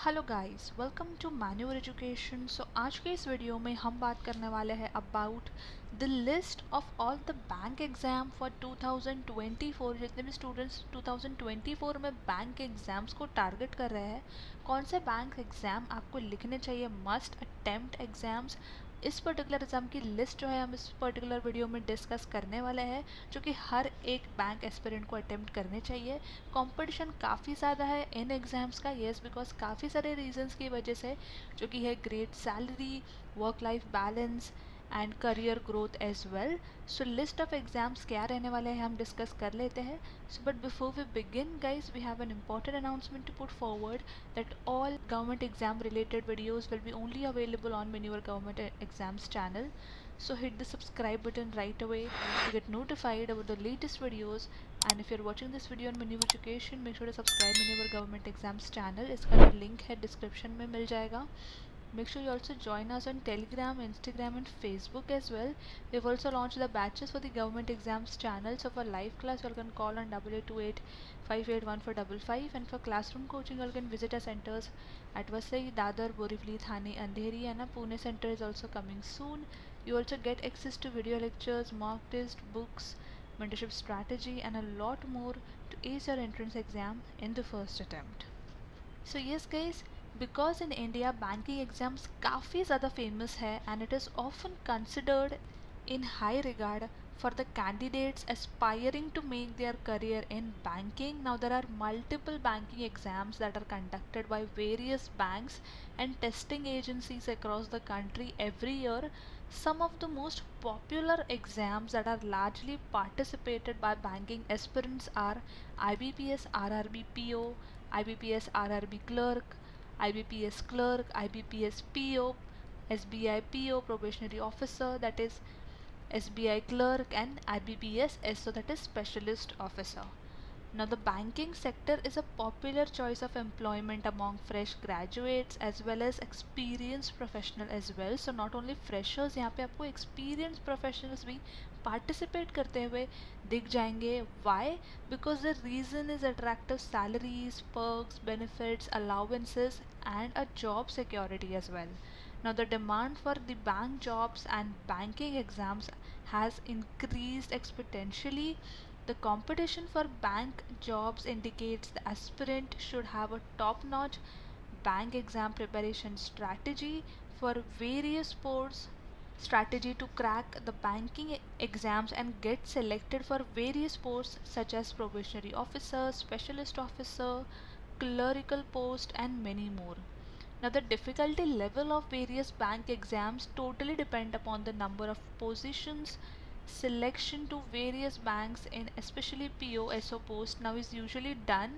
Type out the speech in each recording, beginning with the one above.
Hello guys, welcome to Maneuver education. आज के इस वीडियो में हम बात करने वाले हैं about the list of all the bank exam for 2024। जितने भी स्टूडेंट्स 2024 में बैंक एग्ज़ाम्स को टारगेट कर रहे हैं, कौन से बैंक एग्ज़ाम आपको लिखने चाहिए, मस्ट अटेम्प्ट एग्ज़ाम्स। इस पर्टिकुलर एग्ज़ाम की लिस्ट जो है हम इस पर्टिकुलर वीडियो में डिस्कस करने वाले हैं, जो कि हर एक बैंक एस्पिरेंट को अटेम्प्ट करने चाहिए। कंपटीशन काफ़ी ज़्यादा है इन एग्ज़ाम्स का, येस, बिकॉज काफ़ी सारे रीजंस की वजह से, जो कि है great salary, work life balance and career growth as well. So list of exams क्या रहने वाले हैं हम डिस्कस कर लेते हैं। So but before we begin guys, we have an important announcement to put forward that all government exam related videos will be only available on Manure Government Exams channel. So hit the subscribe button right away to get notified about the latest videos. And if you're watching this video on Manure Education, make sure to subscribe Manure Government Exams channel. इसका जो link है description में मिल जाएगा. Make sure you also join us on Telegram, Instagram and Facebook as well. We've also launched the batches for the government exams channel. So for live class, you can call on 8828 and for classroom coaching, you can visit our centers at Vasai, Dadar, Borivali, Thane, Andheri, and our Pune center is also coming soon. You also get access to video lectures, mock test, books, mentorship strategy and a lot more to ace your entrance exam in the first attempt. So yes guys, because in India banking exams काफ़ी ज़्यादा famous है and it is often considered in high regard for the candidates aspiring to make their career in banking. Now there are multiple banking exams that are conducted by various banks and testing agencies across the country every year. Some of the most popular exams that are largely participated by banking aspirants are IBPS RRB PO, IBPS RRB clerk, IBPS clerk, IBPS PO, SBI PO probationary officer, that is SBI clerk, and IBPS SO, that is specialist officer. Now the banking sector is a popular choice of employment among fresh graduates as well as experienced professional as well. So not only freshers, यहाँ पे आपको experienced professionals भी participate करते हुए दिख जाएंगे. Why? Because the reason is attractive salaries, perks, benefits, allowances and a job security as well. Now the demand for the bank jobs and banking exams has increased exponentially. The competition for bank jobs indicates the aspirant should have a top-notch bank exam preparation strategy for various posts, strategy to crack the banking exams and get selected for various posts such as probationary officer, specialist officer, clerical post and many more. Now the difficulty level of various bank exams totally depend upon the number of positions. Selection to various banks in especially POSO post now is usually done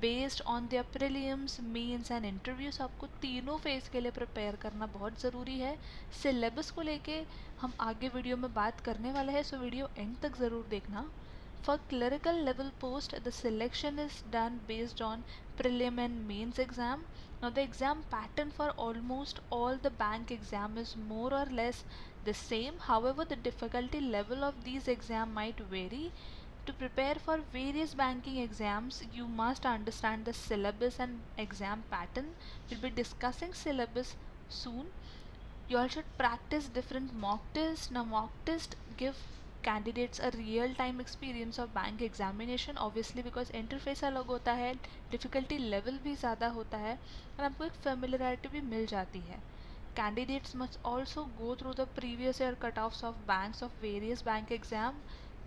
based on their prelims, mains and interviews. आपको तीनों phase के लिए prepare करना बहुत ज़रूरी है. Syllabus को लेके हम आगे वीडियो में बात करने वाले हैं, सो वीडियो एंड तक ज़रूर देखना. For clerical level post, the selection is done based on prelim and mains exam. Now the exam pattern for almost all the bank exam is more or less the same. However, the difficulty level of these exam might vary. To prepare for various banking exams, you must understand the syllabus and exam pattern. We'll be discussing syllabus soon. You all should practice different mock tests. Now mock tests give candidates a real time experience of bank examination, obviously because interface अलग होता है, difficulty level भी ज़्यादा होता है और आपको एक फेमिलरिटी भी मिल जाती है. Candidates must also go through the previous year cutoffs of banks of various bank exam.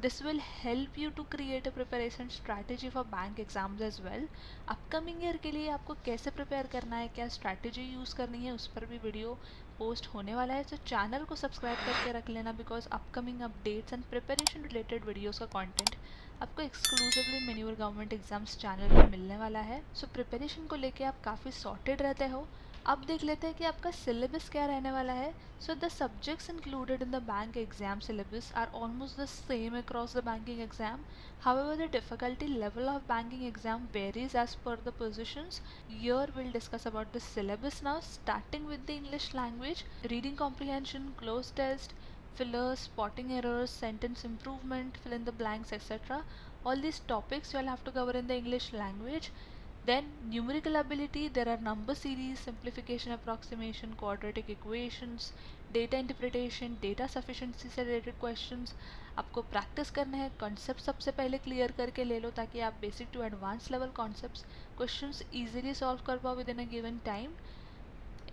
This will help you to create a preparation strategy for bank exams as well. Upcoming year के लिए आपको कैसे prepare करना है, क्या strategy use करनी है, उस पर भी वीडियो पोस्ट होने वाला है. तो चैनल को सब्सक्राइब करके रख लेना, because upcoming updates and preparation related videos का कंटेंट आपको exclusively manure government exams channel पर मिलने वाला है. सो प्रिपरेशन को लेके आप काफ़ी सॉर्टेड रहते हो. अब देख लेते हैं कि आपका सिलेबस क्या रहने वाला है. So the subjects included in the bank exam syllabus are almost the same across the banking exam. However, the difficulty level of banking exam varies as per the positions. Here we'll discuss about the syllabus now, starting with the English language, reading comprehension, close test, fillers, spotting errors, sentence improvement, fill in the blanks, etc. All these topics you'll have to cover in the English language. Then numerical ability, there are number series, simplification, approximation, quadratic equations, data interpretation, data sufficiency से related questions. आपको practice करना है, concept सबसे पहले clear करके ले लो ताकि आप basic to advance level concepts questions easily solve कर पाओ with in a given time.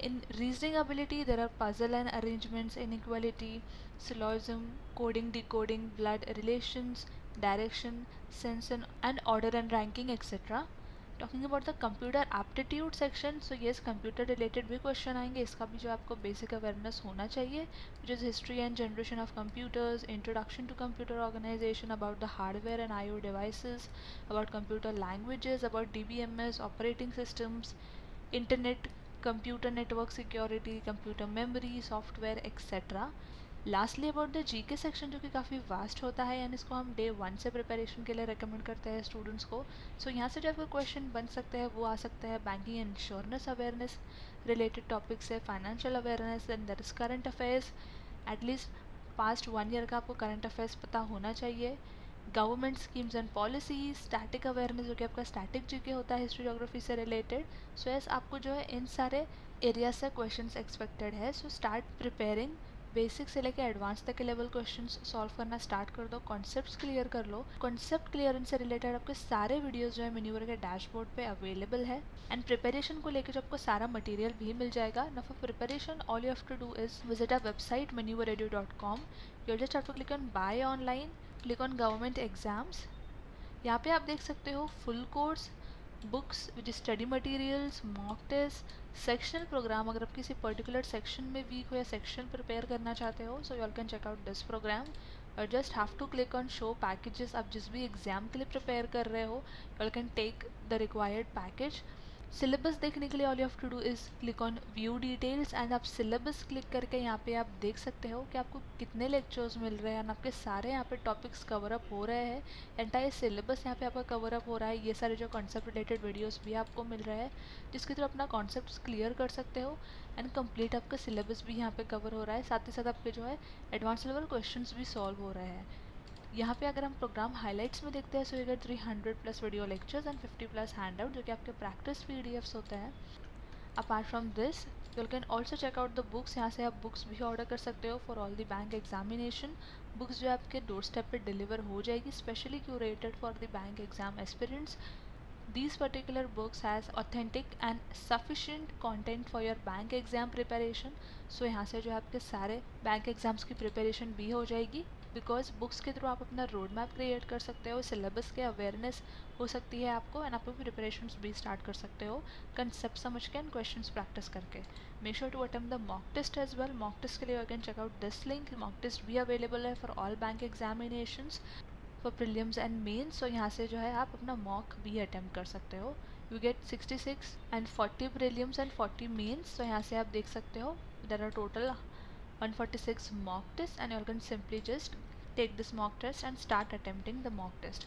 In reasoning ability, there are puzzle and arrangements, inequality, syllogism, coding, decoding, blood relations, direction, sense and order and ranking, etc. Talking about the computer aptitude section, so yes, computer related भी question आएंगे. इसका भी जो आपको basic awareness होना चाहिए, which is history and generation of computers, introduction to computer organization, about the hardware and I/O devices, about computer languages, about DBMS, operating systems, internet, computer network security, computer memory, software, etc. Lastly about the GK section जो कि काफ़ी vast होता है and इसको हम day 1 से preparation के लिए रिकमेंड करते हैं स्टूडेंट्स को. सो यहाँ से जो आपका क्वेश्चन बन सकते हैं वो आ सकता है banking and insurance awareness related topic से, financial awareness, then that is current affairs. At least past 1 year का आपको करंट अफेयर्स पता होना चाहिए. Government schemes and policies, static awareness जो कि आपका स्टैटिक जीके होता है हिस्ट्री जोग्राफी से रिलेटेड. सो यस, आपको जो है इन सारे एरिया से क्वेश्चंस एक्सपेक्टेड है. सो स्टार्ट प्रिपेयरिंग, बेसिक से लेकर एडवांस तक के लेवल क्वेश्चंस सॉल्व करना स्टार्ट कर दो, कॉन्सेप्ट्स क्लियर कर लो. कॉन्सेप्ट क्लियरेंस से रिलेटेड आपके सारे वीडियोस जो है मिन्यूवर के डैशबोर्ड पे अवेलेबल है एंड प्रिपरेशन को लेकर जो आपको सारा मटेरियल भी मिल जाएगा. Now for preparation all you have to do is visit our website maneuveredu.com. You just have to click on buy online, click on government exams. यहाँ पे आप देख सकते हो full course, books which study materials, mock test, sectional programme. अगर आप किसी particular section में वीक हो या सेक्शन प्रिपेयर करना चाहते हो, so you all can check out this programme. और just have to click on show packages. आप जिस भी एग्जाम के लिए प्रिपेयर कर रहे हो, you all can take the required package. Syllabus देखने के लिए all you have to do is click on view details and आप सिलेबस क्लिक करके यहाँ पे आप देख सकते हो कि आपको कितने लेक्चर्स मिल रहे हैं एंड आपके सारे यहाँ पे टॉपिक्स कवर अप हो रहे हैं. एंटायर सिलेबस यहाँ पे आपका कवर अप हो रहा है. ये सारे जो कॉन्सेप्ट रिलेटेड वीडियोस भी आपको मिल रहे हैं जिसके थ्रू अपना कॉन्सेप्ट क्लियर कर सकते हो एंड कंप्लीट आपका सिलेबस भी यहाँ पे कवर हो रहा है. साथ ही साथ आपके जो है एडवांस लेवल क्वेश्चन भी सॉल्व हो रहे हैं. यहाँ पे अगर हम प्रोग्राम हाइलाइट्स में देखते हैं, so you get 300 plus video lectures and 50 plus handout जो कि आपके प्रैक्टिस पीडीएफ्स होते हैं. Apart from this you can also check out the books. यहाँ से आप बुक्स भी ऑर्डर कर सकते हो for all the bank examination. Books जो आपके डोर स्टेप पे डिलीवर हो जाएगी, specially curated for the bank exam aspirants. These particular books has authentic and sufficient content for your bank exam preparation. So यहाँ से जो है आपके सारे बैंक एग्जाम्स की प्रिपरेशन भी हो जाएगी बिकॉज बुक्स के थ्रू आप अपना रोड मैप क्रिएट कर सकते हो, सिलेबस के अवेयरनेस हो सकती है आपको एंड आप अपनी प्रिपरेशन भी स्टार्ट कर सकते हो कंसेप्ट समझ के एंड क्वेश्चंस प्रैक्टिस करके. Make sure to attempt the mock test as well. Mock test के लिए you can check out this link. Mock test भी अवेलेबल है for all bank examinations for prelims and mains. So यहाँ से जो है आप अपना मॉक भी अटेम्प्ट कर सकते हो. You get 66 and 40 prelims and 40 mains. So यहाँ से आप देख सकते हो there are total 146 mock tests and you can simply just take this mock test and start attempting the mock test.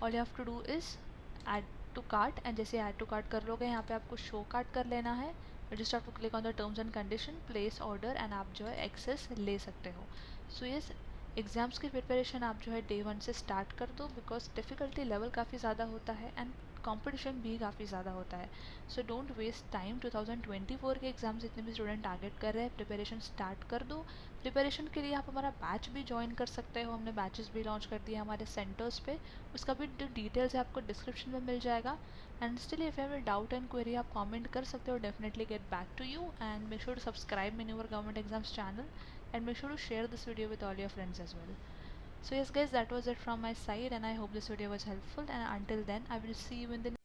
All you have to do is add to cart and जैसे add to cart कर लोगे यहाँ पे आपको show cart कर लेना है. You just have to click on the terms and condition, place order and आप जो है access ले सकते हो. So yes, एग्ज़ाम्स की प्रिपरेशन आप जो है डे 1 से स्टार्ट कर दो बिकॉज डिफ़िकल्टी लेवल काफ़ी ज़्यादा होता है एंड कंपटीशन भी काफ़ी ज़्यादा होता है. So don't waste time. 2024 के एग्ज़ाम जितने भी स्टूडेंट टारगेट कर रहे हैं, प्रिपरेशन स्टार्ट कर दो. प्रिपरेशन के लिए आप हमारा बैच भी ज्वाइन कर सकते हो. हमने बैचेस भी लॉन्च कर दिए हमारे सेंटर्स पे. उसका भी जो डिटेल्स है आपको डिस्क्रिप्शन में मिल जाएगा. And still if you have a doubt and query आप कमेंट कर सकते हो. Definitely get back to you and make sure to subscribe मेन्यूवर government exams channel and make sure to share this video with all your friends as well. So yes guys, that was it from my side and I hope this video was helpful and until then I will see you in the